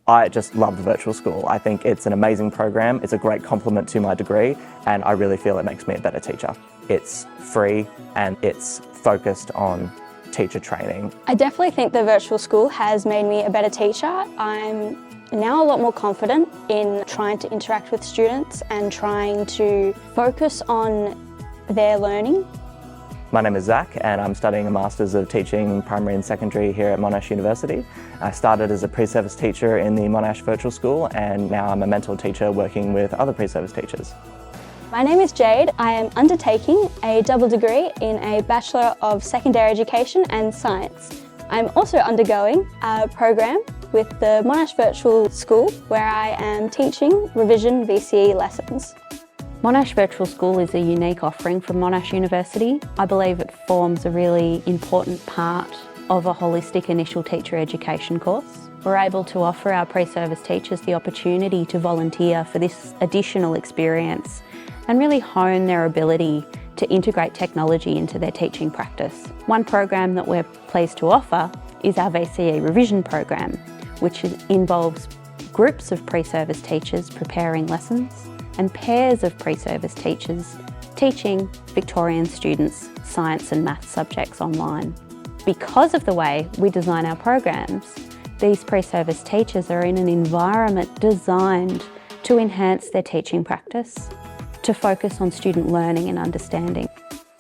I just love the virtual school. I think it's an amazing program. It's a great complement to my degree, and I really feel it makes me a better teacher. It's free and it's focused on teacher training. I definitely think the virtual school has made me a better teacher. I'm now a lot more confident in trying to interact with students and trying to focus on their learning. My name is Zach and I'm studying a Masters of Teaching Primary and Secondary here at Monash University. I started as a pre-service teacher in the Monash Virtual School and now I'm a mentor teacher working with other pre-service teachers. My name is Jade. I am undertaking a double degree in a Bachelor of Secondary Education and Science. I'm also undergoing a program with the Monash Virtual School where I am teaching revision VCE lessons. Monash Virtual School is a unique offering from Monash University. I believe it forms a really important part of a holistic initial teacher education course. We're able to offer our pre-service teachers the opportunity to volunteer for this additional experience and really hone their ability to integrate technology into their teaching practice. One program that we're pleased to offer is our VCE revision program, which involves groups of pre-service teachers preparing lessons and pairs of pre-service teachers teaching Victorian students science and maths subjects online. Because of the way we design our programs, these pre-service teachers are in an environment designed to enhance their teaching practice, to focus on student learning and understanding.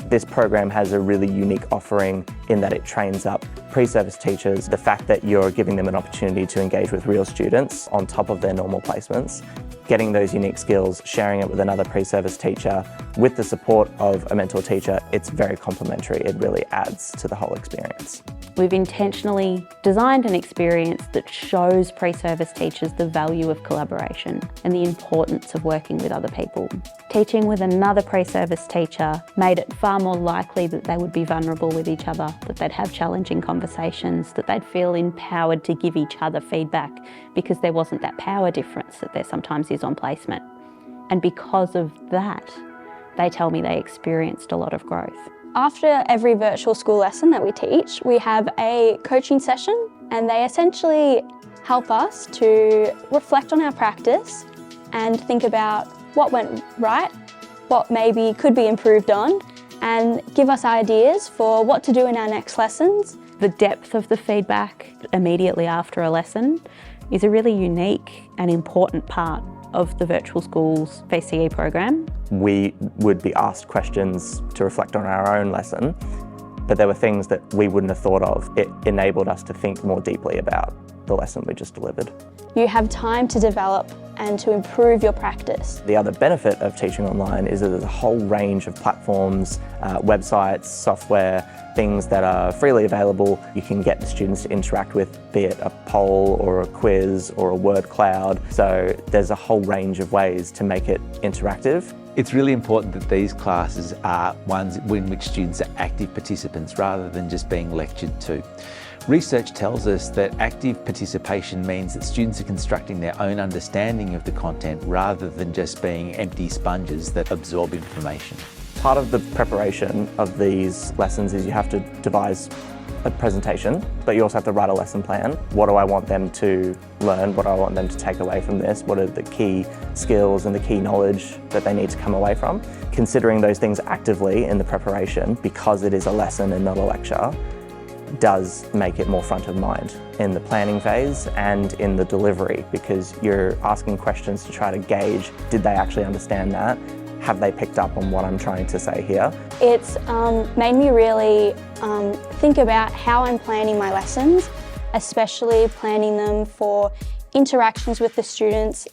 This program has a really unique offering in that it trains up pre-service teachers. The fact that you're giving them an opportunity to engage with real students on top of their normal placements, getting those unique skills, sharing it with another pre-service teacher, with the support of a mentor teacher, it's very complementary. It really adds to the whole experience. We've intentionally designed an experience that shows pre-service teachers the value of collaboration and the importance of working with other people. Teaching with another pre-service teacher made it far more likely that they would be vulnerable with each other, that they'd have challenging conversations, that they'd feel empowered to give each other feedback because there wasn't that power difference that there sometimes is on placement. And because of that, they tell me they experienced a lot of growth. After every virtual school lesson that we teach, we have a coaching session and they essentially help us to reflect on our practice and think about what went right, what maybe could be improved on, and give us ideas for what to do in our next lessons. The depth of the feedback immediately after a lesson is a really unique and important part of the virtual school's VCE program. We would be asked questions to reflect on our own lesson, but there were things that we wouldn't have thought of. It enabled us to think more deeply about the lesson we just delivered. You have time to develop and to improve your practice. The other benefit of teaching online is that there's a whole range of platforms, websites, software, things that are freely available. You can get the students to interact with, be it a poll or a quiz or a word cloud. So there's a whole range of ways to make it interactive. It's really important that these classes are ones in which students are active participants rather than just being lectured to. Research tells us that active participation means that students are constructing their own understanding of the content rather than just being empty sponges that absorb information. Part of the preparation of these lessons is you have to devise a presentation, but you also have to write a lesson plan. What do I want them to learn? What do I want them to take away from this? What are the key skills and the key knowledge that they need to come away from? Considering those things actively in the preparation, because it is a lesson and not a lecture, does make it more front of mind in the planning phase and in the delivery, because you're asking questions to try to gauge, did they actually understand that? Have they picked up on what I'm trying to say here? It's made me really think about how I'm planning my lessons, especially planning them for interactions with the students,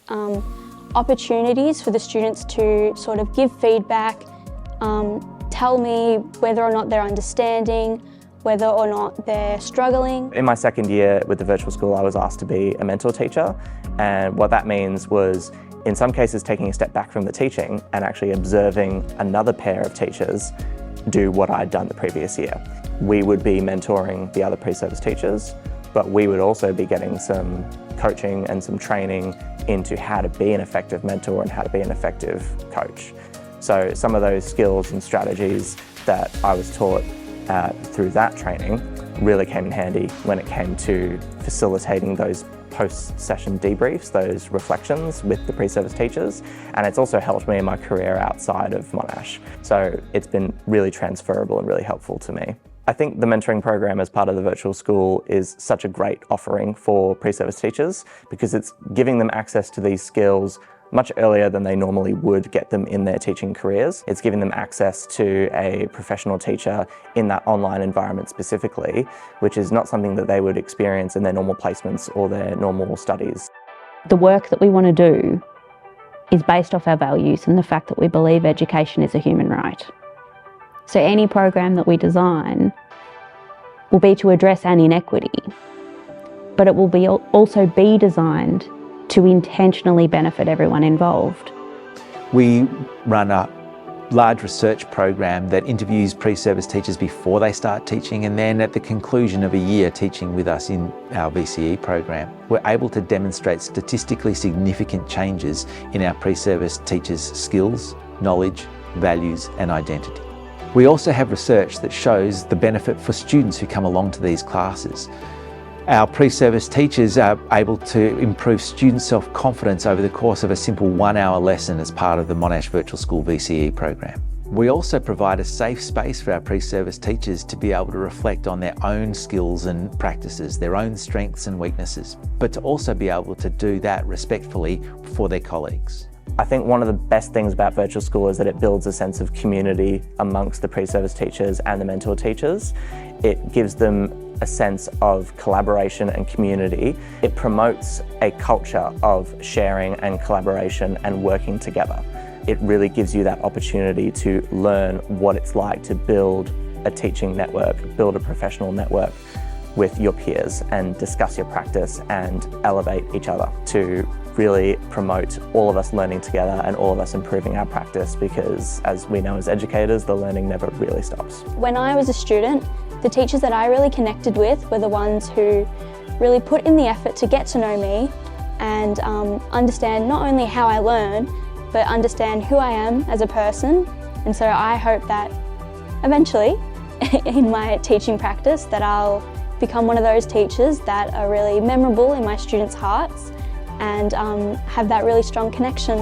opportunities for the students to sort of give feedback, tell me whether or not they're understanding, whether or not they're struggling. In my second year with the virtual school, I was asked to be a mentor teacher, and what that means was in some cases taking a step back from the teaching and actually observing another pair of teachers do what I'd done the previous year. We would be mentoring the other pre-service teachers, but we would also be getting some coaching and some training into how to be an effective mentor and how to be an effective coach. So some of those skills and strategies that I was taught through that training really came in handy when it came to facilitating those post-session debriefs, those reflections with the pre-service teachers, and it's also helped me in my career outside of Monash. So it's been really transferable and really helpful to me. I think the mentoring program as part of the virtual school is such a great offering for pre-service teachers because it's giving them access to these skills much earlier than they normally would get them in their teaching careers. It's giving them access to a professional teacher in that online environment specifically, which is not something that they would experience in their normal placements or their normal studies. The work that we want to do is based off our values and the fact that we believe education is a human right. So any program that we design will be to address an inequity, but it will also be designed to intentionally benefit everyone involved. We run a large research program that interviews pre-service teachers before they start teaching, and then at the conclusion of a year teaching with us in our VCE program, we're able to demonstrate statistically significant changes in our pre-service teachers' skills, knowledge, values and identity. We also have research that shows the benefit for students who come along to these classes. Our pre-service teachers are able to improve student self-confidence over the course of a simple 1-hour lesson as part of the Monash Virtual School VCE program. We also provide a safe space for our pre-service teachers to be able to reflect on their own skills and practices, their own strengths and weaknesses, but to also be able to do that respectfully for their colleagues. I think one of the best things about virtual school is that it builds a sense of community amongst the pre-service teachers and the mentor teachers. It gives them a sense of collaboration and community. It promotes a culture of sharing and collaboration and working together. It really gives you that opportunity to learn what it's like to build a teaching network, build a professional network with your peers and discuss your practice and elevate each other to really promote all of us learning together and all of us improving our practice, because as we know as educators, the learning never really stops. When I was a student, the teachers that I really connected with were the ones who really put in the effort to get to know me and understand not only how I learn, but understand who I am as a person. And so I hope that eventually in my teaching practice that I'll become one of those teachers that are really memorable in my students' hearts and have that really strong connection.